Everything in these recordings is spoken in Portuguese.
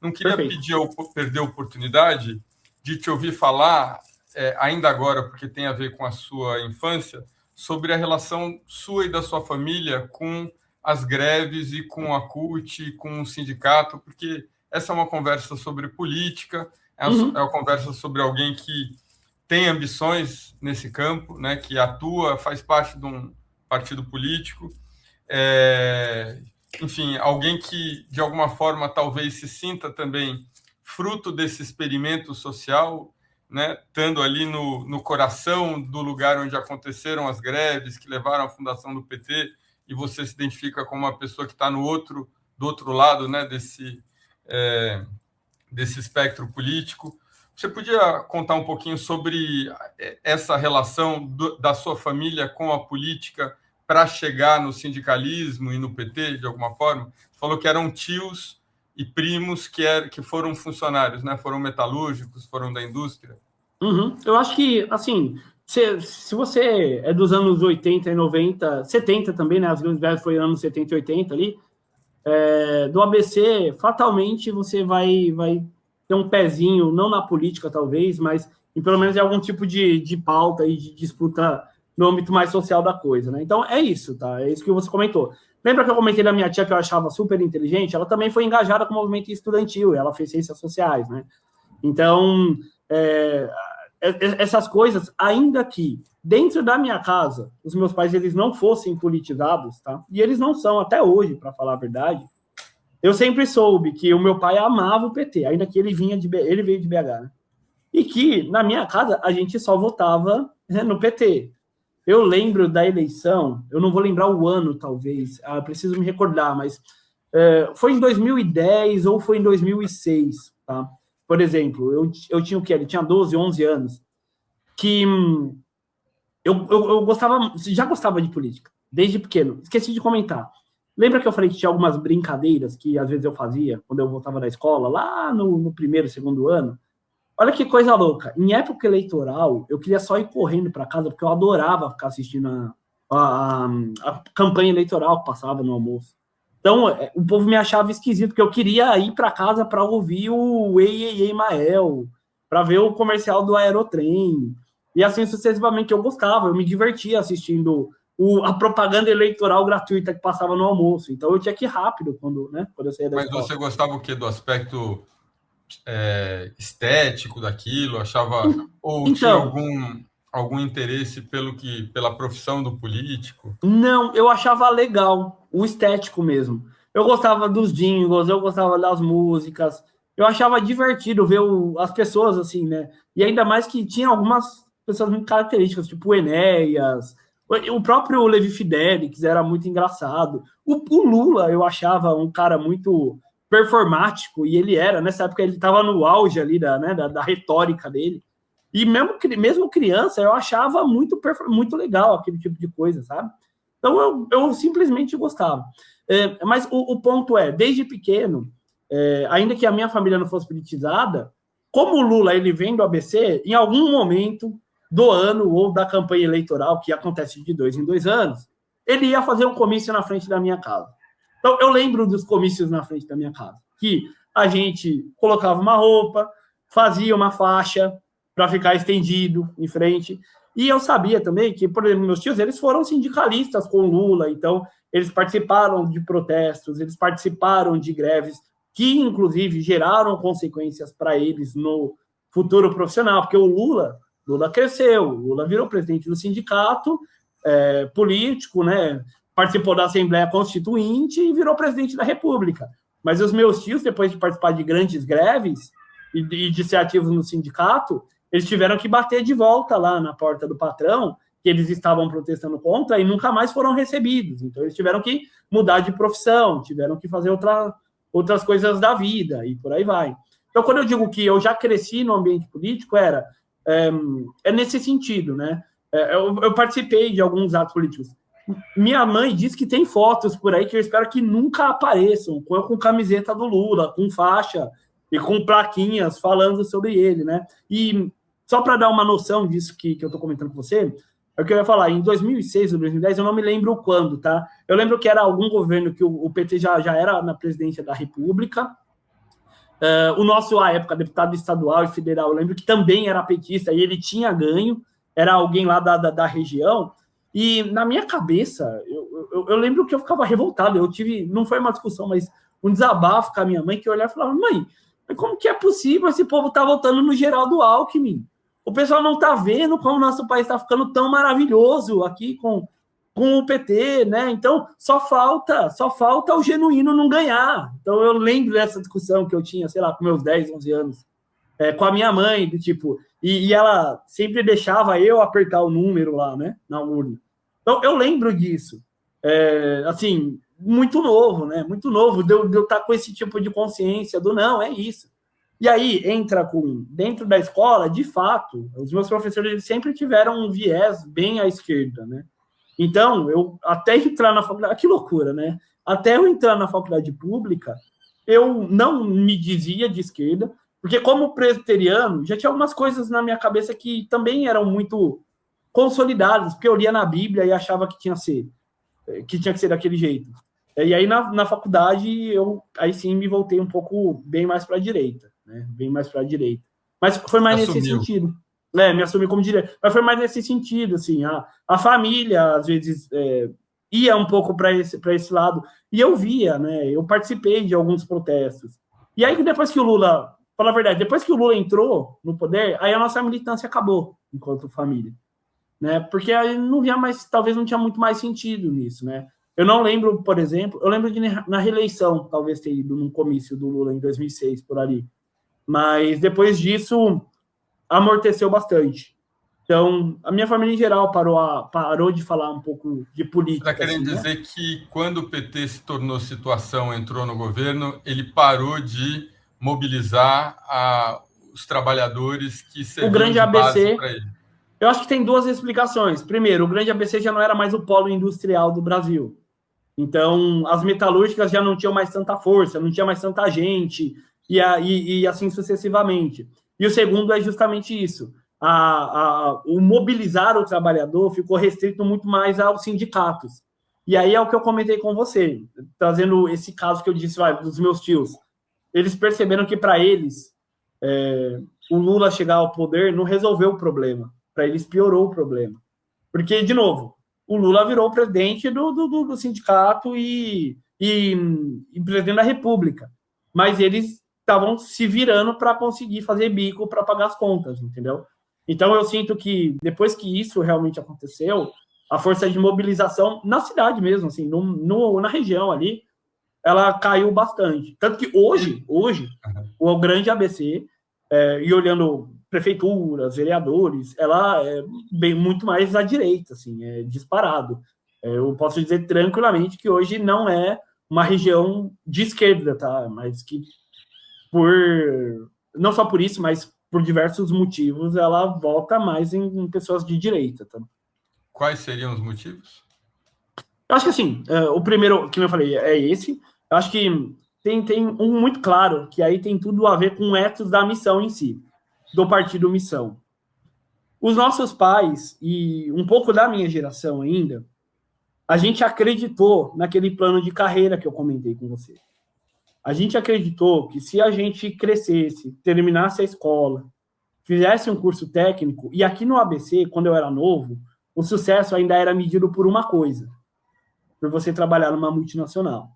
Não queria Perfeito. perder a oportunidade de te ouvir falar, ainda agora, porque tem a ver com a sua infância, sobre a relação sua e da sua família com as greves e com a CUT, com o sindicato, porque essa é uma conversa sobre política, é uma conversa sobre alguém que tem ambições nesse campo, né, que atua, faz parte de um partido político, enfim, alguém que, de alguma forma, talvez se sinta também fruto desse experimento social, né, estando ali no coração do lugar onde aconteceram as greves, que levaram à fundação do PT, e você se identifica como uma pessoa que está do outro lado, né, desse espectro político. Você podia contar um pouquinho sobre essa relação da sua família com a política para chegar no sindicalismo e no PT, de alguma forma? Você falou que eram tios e primos que foram funcionários, né? Foram metalúrgicos, foram da indústria. Eu acho que, assim, se você é dos anos 80 e 90, 70 também, né? As grandes greves foi anos 70 e 80 ali, do ABC, fatalmente você vai ter um pezinho, não na política, talvez, mas pelo menos em algum tipo de pauta e de disputa no âmbito mais social da coisa, né? Então, é isso, tá? É isso que você comentou. Lembra que eu comentei da minha tia que eu achava super inteligente? Ela também foi engajada com o movimento estudantil, ela fez ciências sociais, né? Então, essas coisas, ainda que dentro da minha casa, os meus pais eles não fossem politizados, tá? E eles não são até hoje, para falar a verdade. Eu sempre soube que o meu pai amava o PT, ainda que ele veio de BH, né? E que na minha casa a gente só votava, né, no PT. Eu lembro da eleição, eu não vou lembrar o ano, talvez, preciso me recordar, mas foi em 2010 ou foi em 2006, tá? Por exemplo, eu tinha o quê? Ele tinha 12, 11 anos, que eu já gostava de política, desde pequeno. Esqueci de comentar. Lembra que eu falei que tinha algumas brincadeiras que às vezes eu fazia quando eu voltava da escola, lá no primeiro, segundo ano? Olha que coisa louca. Em época eleitoral, eu queria só ir correndo para casa, porque eu adorava ficar assistindo a campanha eleitoral que passava no almoço. Então, o povo me achava esquisito, porque eu queria ir para casa para ouvir o Ei, Ei, Ei, Mael, para ver o comercial do Aerotrem. E assim sucessivamente eu gostava, eu me divertia assistindo a propaganda eleitoral gratuita que passava no almoço. Então, eu tinha que ir rápido quando eu saía da Mas escola. você gostava o quê? Do aspecto estético daquilo? Achava ou tinha Então, algum interesse pela profissão do político? não, eu achava legal, o estético mesmo. Eu gostava dos jingles, eu gostava das músicas, eu achava divertido ver as pessoas assim, né? E ainda mais que tinha algumas pessoas muito características, tipo o Enéas, o próprio Levi Fidelix era muito engraçado. O Lula eu achava um cara muito performático, e ele era, nessa época ele estava no auge ali da retórica dele. E mesmo criança, eu achava muito legal aquele tipo de coisa, sabe? Então, eu simplesmente gostava. Mas o ponto é, desde pequeno, ainda que a minha família não fosse politizada, como o Lula ele vem do ABC, em algum momento do ano ou da campanha eleitoral, que acontece de 2 em 2 anos, ele ia fazer um comício na frente da minha casa. Então, eu lembro dos comícios na frente da minha casa, que a gente colocava uma roupa, fazia uma faixa para ficar estendido em frente. E eu sabia também que, por exemplo, meus tios, eles foram sindicalistas com Lula, então eles participaram de protestos, eles participaram de greves que, inclusive, geraram consequências para eles no futuro profissional, porque o Lula cresceu, o Lula virou presidente do sindicato político, né? Participou da Assembleia Constituinte e virou presidente da República. Mas os meus tios, depois de participar de grandes greves e de ser ativos no sindicato, eles tiveram que bater de volta lá na porta do patrão, que eles estavam protestando contra, e nunca mais foram recebidos. Então, eles tiveram que mudar de profissão, tiveram que fazer outras coisas da vida, e por aí vai. Então, quando eu digo que eu já cresci no ambiente político, é nesse sentido, né? Eu participei de alguns atos políticos. Minha mãe diz que tem fotos por aí que eu espero que nunca apareçam, com camiseta do Lula, com faixa e com plaquinhas falando sobre ele, né? E só para dar uma noção disso que eu estou comentando com você, é o que eu ia falar, em 2006 ou 2010, eu não me lembro quando, tá? Eu lembro que era algum governo que o PT já era na presidência da República, O nosso, à época, deputado estadual e federal, eu lembro que também era petista e ele tinha ganho, era alguém lá da região. E na minha cabeça, eu lembro que eu ficava revoltado. Eu tive, não foi uma discussão, mas um desabafo com a minha mãe, que eu olhava e falava: mãe, como que é possível esse povo tá votando no Geraldo Alckmin? O pessoal não tá vendo como o nosso país está ficando tão maravilhoso aqui com o PT, né? Então só falta o genuíno não ganhar. Então eu lembro dessa discussão que eu tinha, sei lá, com meus 10, 11 anos, com a minha mãe, do tipo, e ela sempre deixava eu apertar o número lá, né, na urna. Então eu lembro disso. Assim, muito novo, né? Muito novo, de eu estar com esse tipo de consciência do não, é isso. E aí entra dentro da escola, de fato, os meus professores eles sempre tiveram um viés bem à esquerda, né? Então, eu até entrar na faculdade, que loucura, né? Até eu entrar na faculdade pública, eu não me dizia de esquerda, porque como presbiteriano, já tinha algumas coisas na minha cabeça que também eram muito consolidadas, porque eu lia na Bíblia e achava que tinha que ser daquele jeito. E aí, na faculdade, aí sim me voltei um pouco bem mais para a direita, né? Bem mais para a direita. Mas foi mais nesse sentido. Me assumi como direito. Mas foi mais nesse sentido, assim, a família, às vezes, ia um pouco para esse lado, e eu via, né, eu participei de alguns protestos. E aí, depois que o Lula, fala a verdade, depois que o Lula entrou no poder, aí a nossa militância acabou, enquanto família, né, porque aí não via mais, talvez não tinha muito mais sentido nisso, né. Eu não lembro, por exemplo, eu lembro de na reeleição, talvez ter ido num comício do Lula em 2006, por ali, mas depois disso amorteceu bastante. Então, a minha família em geral parou de falar um pouco de política. Está querendo dizer que quando o PT se tornou situação, entrou no governo, ele parou de mobilizar os trabalhadores que serviam de base para ele. Eu acho que tem duas explicações. Primeiro, o grande ABC já não era mais o polo industrial do Brasil. Então, as metalúrgicas já não tinham mais tanta força, não tinha mais tanta gente, e assim sucessivamente. E o segundo é justamente isso. O mobilizar o trabalhador ficou restrito muito mais aos sindicatos. E aí é o que eu comentei com você, trazendo esse caso que eu disse dos meus tios. Eles perceberam que, para eles, o Lula chegar ao poder não resolveu o problema. Para eles, piorou o problema. Porque, de novo, o Lula virou o presidente do sindicato e presidente da República. Mas eles estavam se virando para conseguir fazer bico para pagar as contas, entendeu? Então eu sinto que depois que isso realmente aconteceu, a força de mobilização na cidade mesmo, assim, na região ali, ela caiu bastante. Tanto que hoje o grande ABC, e olhando prefeituras, vereadores, ela é muito mais à direita, assim, é disparado. Eu posso dizer tranquilamente que hoje não é uma região de esquerda, tá? Mas que não só por isso, mas por diversos motivos, ela vota mais em pessoas de direita. Tá? Quais seriam os motivos? Eu acho que, assim, o primeiro, que eu falei, é esse. Eu acho que tem um muito claro, que aí tem tudo a ver com o ethos da missão em si, do partido Missão. Os nossos pais, e um pouco da minha geração ainda, a gente acreditou naquele plano de carreira que eu comentei com você. A gente acreditou que se a gente crescesse, terminasse a escola, fizesse um curso técnico, e aqui no ABC, quando eu era novo, o sucesso ainda era medido por uma coisa, por você trabalhar numa multinacional.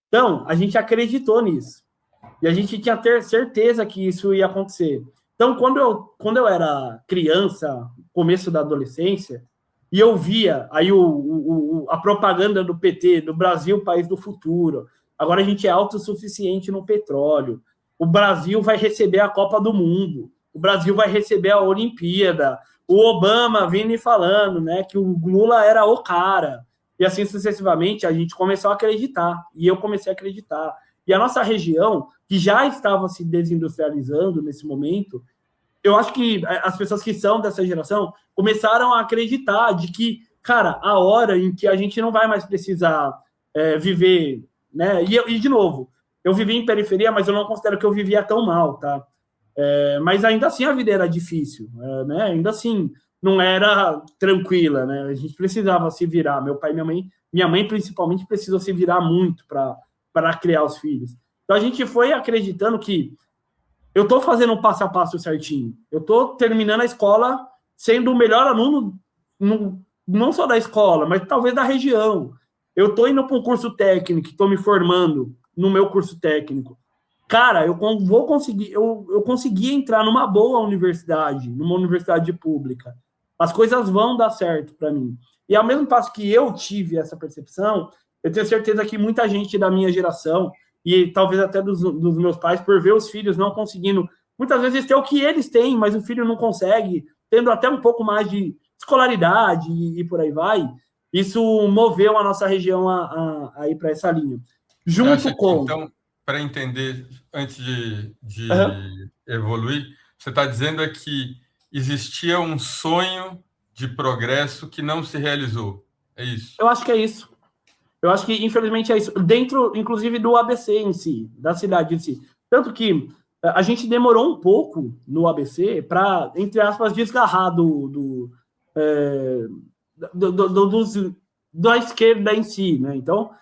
Então, a gente acreditou nisso. E a gente tinha certeza que isso ia acontecer. Então, quando eu era criança, começo da adolescência, e eu via aí a propaganda do PT, do Brasil, país do futuro, agora a gente é autossuficiente no petróleo. O Brasil vai receber a Copa do Mundo. O Brasil vai receber a Olimpíada. O Obama vindo e falando, né, que o Lula era o cara. E assim sucessivamente, a gente começou a acreditar. E eu comecei a acreditar. E a nossa região, que já estava se desindustrializando nesse momento, eu acho que as pessoas que são dessa geração começaram a acreditar de que, cara, a hora em que a gente não vai mais precisar viver... Né? E, de novo, eu vivi em periferia, mas eu não considero que eu vivia tão mal, tá? Mas ainda assim a vida era difícil, né? Ainda assim não era tranquila, né? A gente precisava se virar. Meu pai e minha mãe principalmente, precisou se virar muito para criar os filhos. Então a gente foi acreditando que eu estou fazendo um passo a passo certinho. Eu estou terminando a escola sendo o melhor aluno, não só da escola, mas talvez da região. Eu estou indo para um curso técnico, estou me formando no meu curso técnico. Cara, eu vou conseguir, eu consegui entrar numa boa universidade, numa universidade pública. As coisas vão dar certo para mim. E ao mesmo passo que eu tive essa percepção, eu tenho certeza que muita gente da minha geração, e talvez até dos meus pais, por ver os filhos não conseguindo, muitas vezes ter o que eles têm, mas o filho não consegue, tendo até um pouco mais de escolaridade e por aí vai, isso moveu a nossa região a ir para essa linha. Junto com... Então, para entender, antes de evoluir, você está dizendo que existia um sonho de progresso que não se realizou. É isso? Eu acho que é isso. Eu acho que, infelizmente, é isso. Dentro, inclusive, do ABC em si, da cidade em si. Tanto que a gente demorou um pouco no ABC para, entre aspas, desgarrar da esquerda em si, né? Então,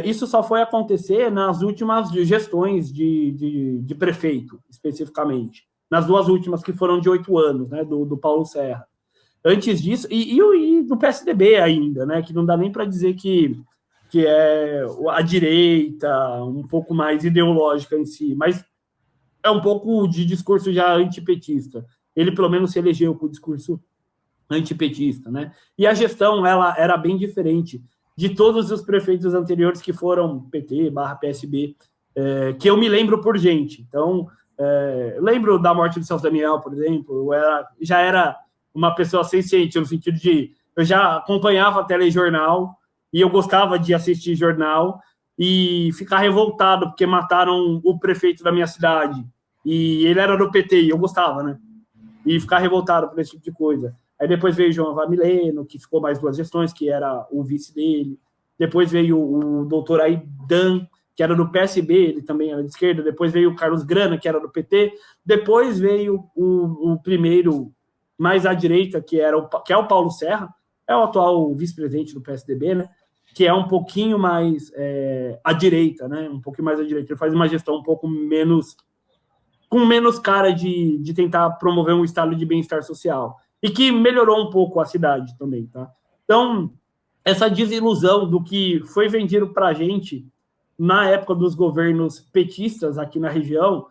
isso só foi acontecer nas últimas gestões de prefeito, especificamente. Nas duas últimas, que foram de 8 anos, né? Do Paulo Serra. Antes disso, e do PSDB ainda, né? Que não dá nem para dizer que é a direita, um pouco mais ideológica em si, mas é um pouco de discurso já antipetista. Ele, pelo menos, se elegeu com o discurso antipetista, né? E a gestão, ela era bem diferente de todos os prefeitos anteriores que foram PT/PSB, que eu me lembro por gente. Então, lembro da morte do Celso Daniel, por exemplo, já era uma pessoa senciente, no sentido de eu já acompanhava telejornal e eu gostava de assistir jornal e ficar revoltado porque mataram o prefeito da minha cidade e ele era do PT e eu gostava, né? E ficar revoltado por esse tipo de coisa. Aí depois veio o João Avamileno, que ficou mais 2 gestões, que era o vice dele. Depois veio o doutor Aidan, que era do PSB, ele também era de esquerda. Depois veio o Carlos Grana, que era do PT. Depois veio o primeiro mais à direita, que é o Paulo Serra, é o atual vice-presidente do PSDB, né? Que é um pouquinho mais à direita, né? Um pouquinho mais à direita. Ele faz uma gestão um pouco menos... com menos cara de tentar promover um estado de bem-estar social. E que melhorou um pouco a cidade também, tá? Então, essa desilusão do que foi vendido para a gente na época dos governos petistas aqui na região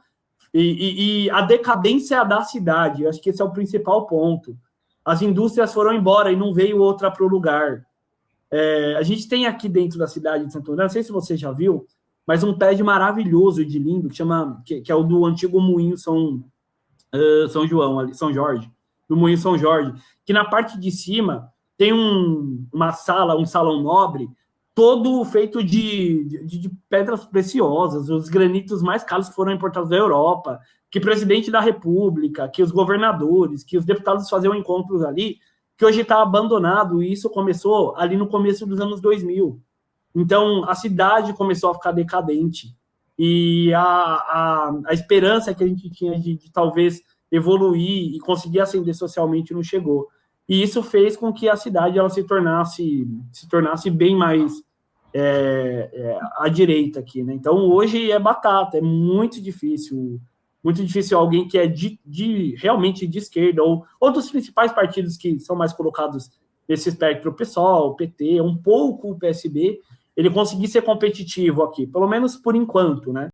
e a decadência da cidade, eu acho que esse é o principal ponto. As indústrias foram embora e não veio outra para o lugar. A gente tem aqui dentro da cidade de Santo André, não sei se você já viu, mas um prédio maravilhoso e de lindo, que é o do antigo Moinho São Jorge, do Moinho São Jorge, que na parte de cima tem uma sala, um salão nobre, todo feito de pedras preciosas, os granitos mais caros que foram importados da Europa, que o presidente da República, que os governadores, que os deputados faziam encontros ali, que hoje está abandonado, e isso começou ali no começo dos anos 2000. Então, a cidade começou a ficar decadente, e a esperança que a gente tinha de talvez evoluir e conseguir ascender socialmente não chegou. E isso fez com que a cidade ela se tornasse bem mais à direita aqui, né? Então, hoje é batata, é muito difícil alguém que é realmente de esquerda, ou dos principais partidos que são mais colocados nesse espectro, o PSOL, o PT, um pouco o PSB, ele conseguir ser competitivo aqui, pelo menos por enquanto, né?